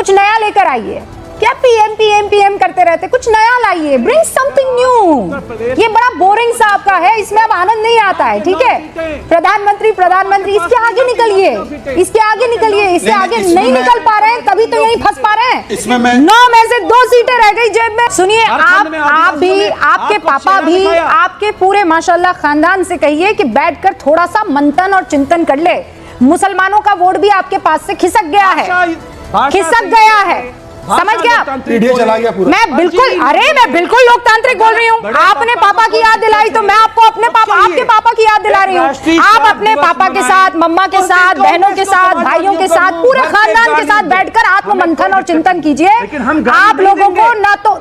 कुछ नया लेकर आइए। क्या पीएम पीएम पीएम करते रहते, कुछ नया लाइए, ब्रिंग समथिंग न्यू। ये बड़ा बोरिंग सा आपका है, इसमें अब आनंद नहीं आता है, ठीक है। प्रधानमंत्री प्रधानमंत्री, इसके आगे निकलिए, इसके आगे निकलिए, इससे आगे नहीं निकल पा रहे हैं, तभी तो यहीं फंस पा रहे हैं। इसमें 9 में से 2 सीटें रह गई जेब में। सुनिए, आप भी, आपके पापा भी, आपके पूरे माशाल्लाह खानदान से कहिए कि बैठकर थोड़ा सा मंथन और चिंतन कर ले। मुसलमानों का वोट भी आपके पास से खिसक गया है, खिसक गया है, समझ गया? चला गया पूरा। मैं बिल्कुल लोकतांत्रिक बोल रही हूँ। आपने पापा की याद दिलाई तो मैं आपको अपने पापा, आपके पापा की याद दिला रही हूँ। आप अपने पापा के साथ, मम्मा के साथ, बहनों के साथ, भाइयों के साथ, पूरे खानदान के साथ बैठकर आत्म मंथन और चिंतन कीजिए। आप लोगों को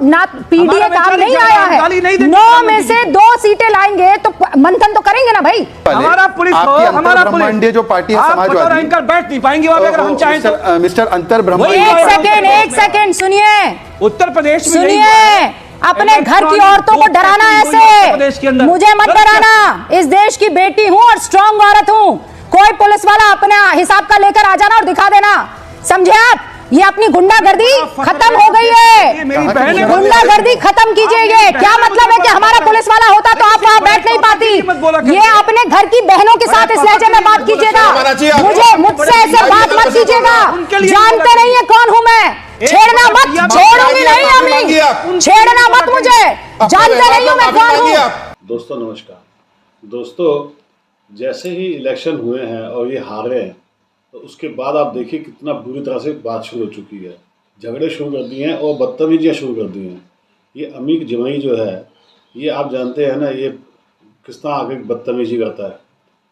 ना पीडीए काम नहीं आया है। 9 में से 2 सीटें लाएंगे तो मंथन तो करेंगे ना भाई। हमारा पुलिस, हमारा पुलिस जो पार्टी है समाजवादी, बैठ नहीं पाएंगे वहां पे अगर हम चाहें तो। मिस्टर अंतर ब्रह्म, एक सेकंड सुनिए, उत्तर प्रदेश में सुनिए, अपने घर की औरतों को डराना ऐसे, मुझे मत डराना। इस देश की बेटी हूं और स्ट्रांग औरत हूं। कोई पुलिस वाला अपने हिसाब का लेकर आ जाना और दिखा देना, समझे आप? ये अपनी गुंडागर्दी खत्म हो गई है, गुंडागर्दी खत्म कीजिए। क्या मतलब है कि हमारा पुलिस वाला होता तो आप वहां बैठ नहीं पाती। ये अपने घर की बहनों के साथ इस लहजे में बात कीजिएगा, मुझसे ऐसे बात मत कीजिएगा। जानते नहीं है कौन हूं मैं, छेड़ना मत, छोड़ूंगी नहीं अम्मी, छेड़ना मत मुझे, जानते नहीं हूं मैं कौन हूं। दोस्तों नमस्कार। दोस्तों, जैसे ही इलेक्शन हुए हैं और ये हारे हैं, तो उसके बाद आप देखिए कितना बुरी तरह से बात शुरू हो चुकी है, झगड़े शुरू कर दिए हैं और बदतमीजियाँ शुरू कर दी हैं। ये अमीर जमाई जो है, ये आप जानते हैं ना, ये किस तरह आगे बदतमीजी करता है।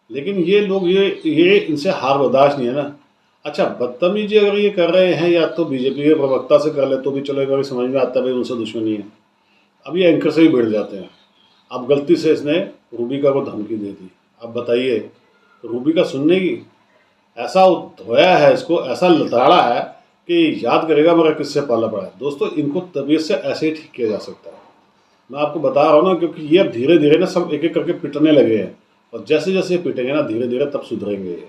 लेकिन ये लोग ये इनसे हार बर्दाश्त नहीं है ना। अच्छा, बदतमीजी अगर ये कर रहे हैं या तो बीजेपी के प्रवक्ता से कर ले तो भी चलो, एक बार समझ में आता है भाई उनसे दुश्मनी है। अब ये एंकर से भी भिड़ जाते हैं। अब गलती से इसने रूबिका को धमकी दे दी। अब बताइए, रूबिका सुनने की? ऐसा धोया है इसको, ऐसा लताड़ा है कि याद करेगा मगर किससे पाला पड़ा है। दोस्तों, इनको तबीयत से ऐसे ही ठीक किया जा सकता है। मैं आपको बता रहा हूँ ना, क्योंकि ये अब धीरे धीरे ना सब एक एक करके पिटने लगे हैं, और जैसे जैसे ये पिटेंगे ना धीरे धीरे तब सुधरेंगे। ये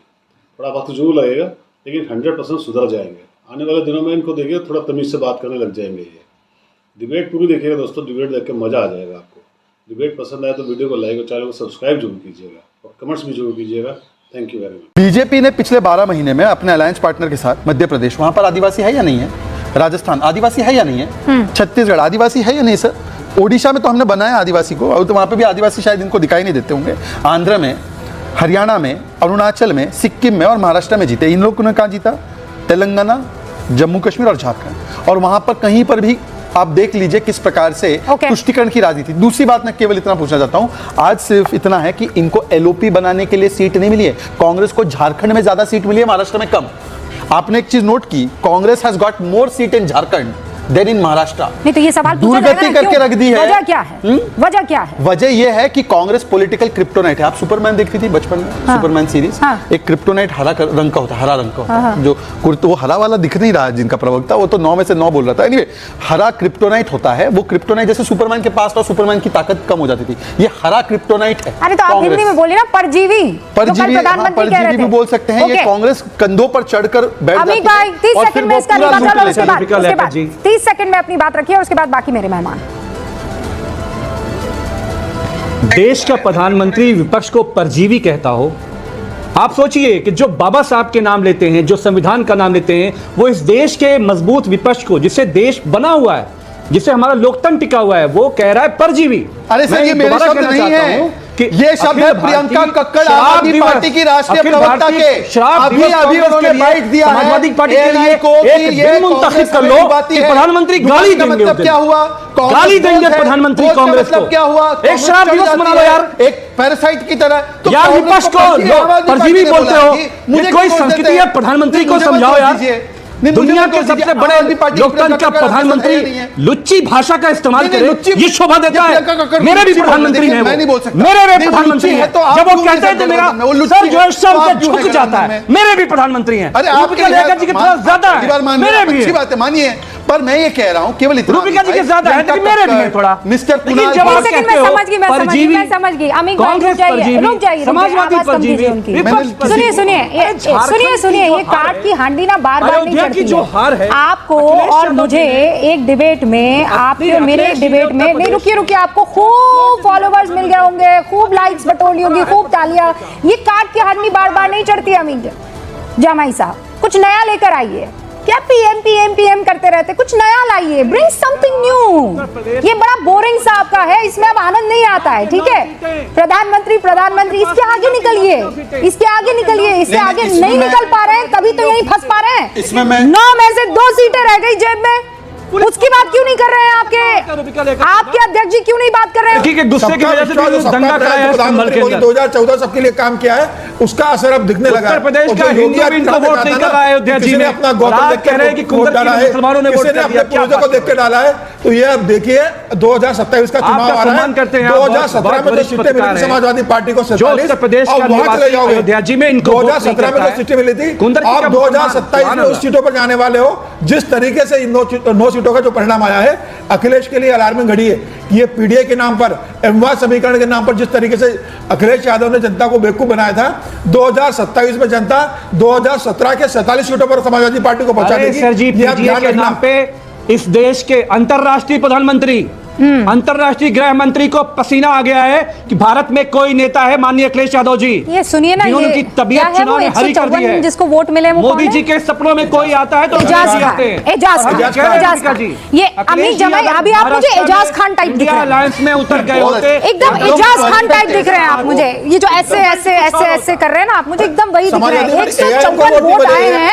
थोड़ा वक्त जरूर लगेगा, लेकिन 100% सुधर जाएंगे। आने वाले दिनों में इनको देखिए थोड़ा तमीज़ से बात करने लग जाएंगे। ये डिबेट पूरी देखिएगा दोस्तों, डिबेट देख के मज़ा आ जाएगा आपको। डिबेट पसंद आए तो वीडियो को लाइक और चैनल को सब्सक्राइब जरूर कीजिएगा और कमेंट्स भी जरूर कीजिएगा। Thank you very much. BJP ने पिछले 12 महीने में अपने अलायंस पार्टनर के साथ मध्य प्रदेश, वहां पर आदिवासी है या नहीं है? राजस्थान आदिवासी है या नहीं है? छत्तीसगढ़ आदिवासी है या नहीं सर? ओडिशा में तो हमने बनाया आदिवासी को, और तो वहां पे भी आदिवासी शायद इनको दिखाई नहीं देते होंगे। आंध्र में, हरियाणा में, अरुणाचल में, सिक्किम में और महाराष्ट्र में जीते। इन लोगों ने कहाँ जीता? तेलंगाना, जम्मू कश्मीर और झारखंड। और वहां पर कहीं पर भी आप देख लीजिए किस प्रकार से तुष्टिकरण की राजनीति। दूसरी बात मैं केवल इतना पूछना चाहता हूं, आज सिर्फ इतना है कि इनको एलओपी बनाने के लिए सीट नहीं मिली है। कांग्रेस को झारखंड में ज्यादा सीट मिली है, महाराष्ट्र में कम। आपने एक चीज नोट की, Congress has got more seat in Jharkhand than in Maharashtra. नहीं तो ये सवाल दुर्गति करके रख दी है। वजह क्या है? वजह क्या है? वजह यह है कि कांग्रेस पॉलिटिकल क्रिप्टोनाइट है। आप सुपरमैन देखती थी बचपन में? सुपरमैन सीरीज, एक क्रिप्टोनाइट हरा रंग का होता है, हरा रंग का होता है, जो वो हरा वाला दिख नहीं रहा है जिनका प्रवक्ता, वो तो 9 में से 9 बोल रहा था। एनीवे, हरा क्रिप्टोनाइट होता है। वो क्रिप्टोनाइट जैसे सुपरमैन के पास था, सुपरमैन की ताकत कम हो जाती थी। ये हरा क्रिप्टोनाइट है। अरे तो आप हिंदी में बोलिए ना, परजीवी। परजीवी भी बोल सकते हैं। ये कांग्रेस कंधों पर चढ़कर बैठ जाती है। 30 सेकंड में इसका 30 सेकंड में अपनी बात रखिए और उसके बाद बाकी मेरे मेहमान। देश का प्रधानमंत्री विपक्ष को परजीवी कहता हो। आप सोचिए कि जो बाबा साहब के नाम लेते हैं, जो संविधान का नाम लेते हैं, वो इस देश के मजबूत विपक्ष को, जिससे देश बना हुआ है, जिससे हमारा लोकतंत्र टिका हुआ है, वो कह रहा है परजीवी। अरे सर, ये मेरे शब्द नहीं है, ये शब्द है प्रियंका कक्कड़, आम आदमी पार्टी की राष्ट्रीय प्रवक्ता के। अभी उन्होंने बाइट दिया है समाजवादी पार्टी के लिए एक बिल मुंतखब कर लो कि प्रधानमंत्री गाली देंगे। मतलब क्या हुआ? गाली देंगे प्रधानमंत्री कांग्रेस को। क्या हुआ? एक शराब दिवस मना लो यार, एक पैरासाइट की तरह। यार विपक्ष को परजीवी बोलते हो, ये कोई संस्कृति है? प्रधानमंत्री को समझाओ यार। दुनिया के सबसे बड़े लोकतंत्र का प्रधानमंत्री लुच्ची भाषा का इस्तेमाल करे, ये शोभा देता है। मेरे भी प्रधानमंत्री हैं, मेरे भी प्रधानमंत्री हैं। जब वो कहते हैं तो मेरा सर जो है शब्द झुक जाता है। मेरे भी प्रधानमंत्री हैं। अरे आपके लेकर जी के थोड़ा ज्यादा है, मेरे भी। अच्छी बात है, मानिए। पर मैं ये कह रहा हूँ केवल इतना रूबिका जी के ज्यादा है, लेकिन मेरे भी है थोड़ा। मिस्टर लेकिन कुणाल जब आप एक सेकंड कहते में हो समझ गई अमित भाई कांग्रेस रुक जाइए समाजवादी आवाज कम परजीवी, कीजिए उनकी। विपक्ष परजीवी। सुनिए ये काट की हांडी ना बार बार नहीं अयोध्या की चढ़ती जो हार है, आपको अखिलेश और यादव मुझे जी एक डिबेट में आपके और मेरे अखिलेश डिबेट में यादव नहीं रुकिए आपको खूब फॉलोवर्स मिल गए होंगे, खूब लाइक्स बटोली होंगी, खूब तालियां। ये काट की हांडी बार बार नहीं चढ़ती। अमित जमाई साहब कुछ नया लेकर आइए। क्या पीएम करते रहते, कुछ नया लाइए, ब्रिंग समथिंग न्यू। ये बड़ा बोरिंग सा आपका है, इसमें अब आनंद नहीं आता है। ठीक है, प्रधानमंत्री इसके आगे निकलिए, इसके आगे नहीं निकल पा रहे हैं, तभी तो यहीं फंस पा रहे हैं। इसमें मैं 9 में से 2 सीटें रह गई जेब में, उसकी बात क्यों नहीं कर रहे हैं? आपके अध्यक्ष जी क्यों नहीं बात कर रहे हैं? ठीक है, गुस्से की वजह से दंगा कराया है संभल के अंदर। 2014 सबके लिए काम किया है, उसका असर अब दिखने लगा। उत्तर प्रदेश का हिंदू भी इनको वोट नहीं कर रहा है। अयोध्या जी ने अपना गौतम देख कह रहे हैं कि वोट डाला है, मुसलमानों ने वोट किसी ने अपने पूर्वजों को देख के डाला है। तो ये अब देखिए 2027 का चुनाव आ रहा है। 2017 में जो सीटें मिली थी समाजवादी पार्टी को 47, और वहां चले जाओगे। 2017 में जो सीटें मिली थी, आप 2027 में उस सीटों पर जाने वाले हो। जिस तरीके से इन 9 सीटों का जो परिणाम आया है, अखिलेश के लिए अलार्मिंग घड़ी है। ये पीडीए के नाम पर, एमवाय समीकरण के नाम पर जिस तरीके से अखिलेश यादव ने जनता को बेवकूफ बनाया था, 2027 में जनता 2017 के 47 सीटों पर समाजवादी पार्टी को पहुंचा देगी। सर जी, पीडीए के नाम पे इस देश के अंतरराष्ट्रीय प्रधानमंत्री, अंतरराष्ट्रीय गृह मंत्री को पसीना आ गया है कि भारत में कोई नेता है माननीय अखिलेश यादव जी। ये सुनिए ना, जिन्होंने ये की तबीयत चुनाव में हरी कर दी है। जिसको वोट मिले वो मोदी जी के सपनों में कोई आता है तो एजाज खान। ये अमित जमाई, अभी आप मुझे एजाज खान टाइप दिख रहे हैं, अलायंस में उतर गए होते, एकदम एजाज खान टाइप दिख रहे हैं आप मुझे। ये जो ऐसे कर रहे हैं ना आप, मुझे एकदम वही दिख रहे हैं। 154 वोट आए हैं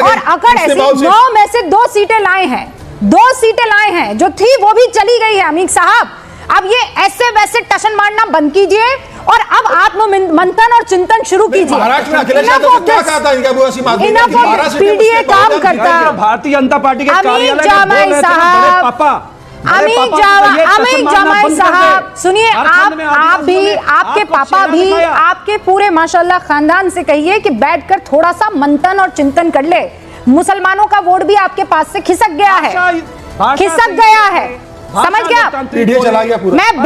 और अगर ऐसे 9 में से 2 सीटें लाए हैं, 2 सीटें लाए हैं, जो थी वो भी चली गई है। अमित साहब, अब ये ऐसे वैसे टशन मारना बंद कीजिए और अब आत्म मंथन और चिंतन शुरू कीजिए। महाराष्ट्र में अखिलेश यादव ने क्या कहा था इनका बुआसी माध्यम में? पीडीए काम करता है। भारतीय जनता पार्टी के कार्यालय अमित जमाई साहब सुनिए, आप भी, आपके पापा भी, आपके पूरे माशाल्लाह खानदान से कहिए कि बैठकर थोड़ा सा मंथन और चिंतन कर ले। मुसलमानों का वोट भी आपके पास से खिसक गया है, समझ गया? पीडीए चला गया पूरा। मैं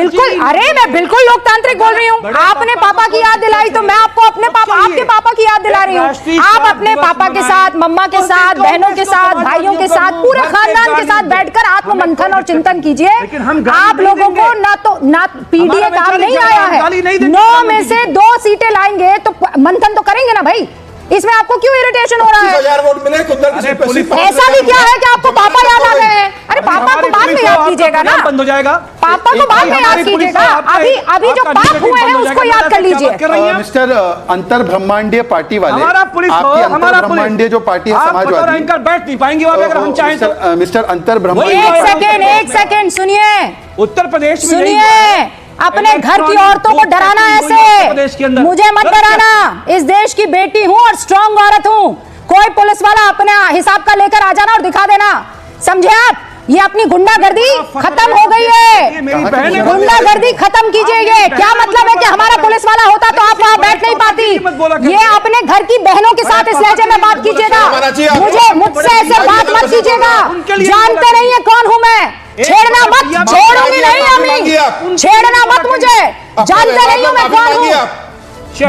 बिल्कुल लोकतांत्रिक बोल रही हूँ। आपने पापा की याद दिलाई तो मैं आपको आपके पापा की याद दिला रही हूँ। आप अपने पापा के साथ, मम्मा के साथ, बहनों के साथ, भाइयों के साथ, पूरे खानदान के साथ बैठकर आत्म मंथन और चिंतन कीजिए। आप लोगों को ना पीडीए काम नहीं आया है। 9 में से 2 सीटें लाएंगे तो मंथन तो करेंगे ना भाई। इसमें आपको क्यों इरिटेशन हो रहा है? 10,000 वोट मिले कुंदर की सीट पर। ऐसा भी क्या है कि आपको पापा याद आ गए हैं? अरे पापा को बाद में याद कीजिएगा ना, बंद हो जाएगा। पापा को बाद में याद कीजिएगा। अभी जो पाप हुए हैं उसको याद कर लीजिए। मिस्टर अंतर ब्रह्मांडीय पार्टी वाले, हमारा पुलिस हो, हमारा ब्रह्मांडीय जो पार्टी है समाजवादी, बैठ नहीं पाएंगे वहां अगर हम चाहें तो। मिस्टर अंतर ब्रह्मांडीय, एक सेकेंड सुनिए, उत्तर प्रदेश में सुनिए, अपने घर की औरतों को डराना ऐसे, मुझे मत डराना। इस देश की बेटी हूँ और स्ट्रांग औरत हूँ। कोई पुलिस वाला अपने हिसाब का लेकर आ जाना और दिखा देना, समझे आप? ये अपनी गुंडागर्दी खत्म हो गई है, गुंडागर्दी खत्म कीजिए। क्या मतलब है कि हमारा पुलिस वाला होता तो आप वहाँ बैठ नहीं पाती। ये अपने घर की बहनों के साथ इस लहजे में बात कीजिएगा, मुझसे ऐसे बात मत कीजिएगा। जानते नहीं है कौन हूँ मैं, छेड़ना मत, छोड़ूंगी नहीं अम्मी, छेड़ना मत मुझे। जानते नहीं हूँ मैं कौन हूँ,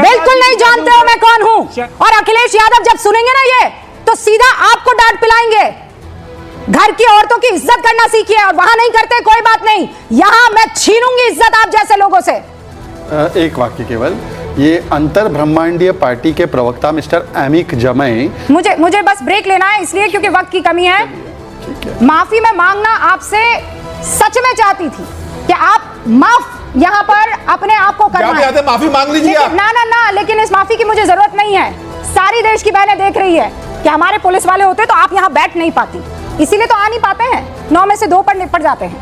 बिल्कुल नहीं जानते हो मैं कौन हूँ। और अखिलेश यादव जब सुनेंगे ना ये, तो सीधा आपको डांट पिलाएंगे। घर की औरतों की इज्जत करना सीखिए, और वहां नहीं करते कोई बात नहीं, यहां मैं छीनूंगी इज्जत आप जैसे लोगों से। एक वाक्य केवल, ये अंतर ब्रह्मांडीय पार्टी के प्रवक्ता मिस्टर अमित जमाई, मुझे बस ब्रेक लेना है इसलिए क्योंकि वक्त की कमी है। माफी मैं मांगना आपसे सच में चाहती थी कि आप माफ यहाँ पर अपने आप को करना है। माफी मांग लीजिए आप। ना, लेकिन इस माफी की मुझे जरूरत नहीं है। सारी देश की बहनें देख रही है कि हमारे पुलिस वाले होते तो आप यहाँ बैठ नहीं पाती, इसीलिए तो आ नहीं पाते हैं। 9 में से 2 पर निपट जाते हैं।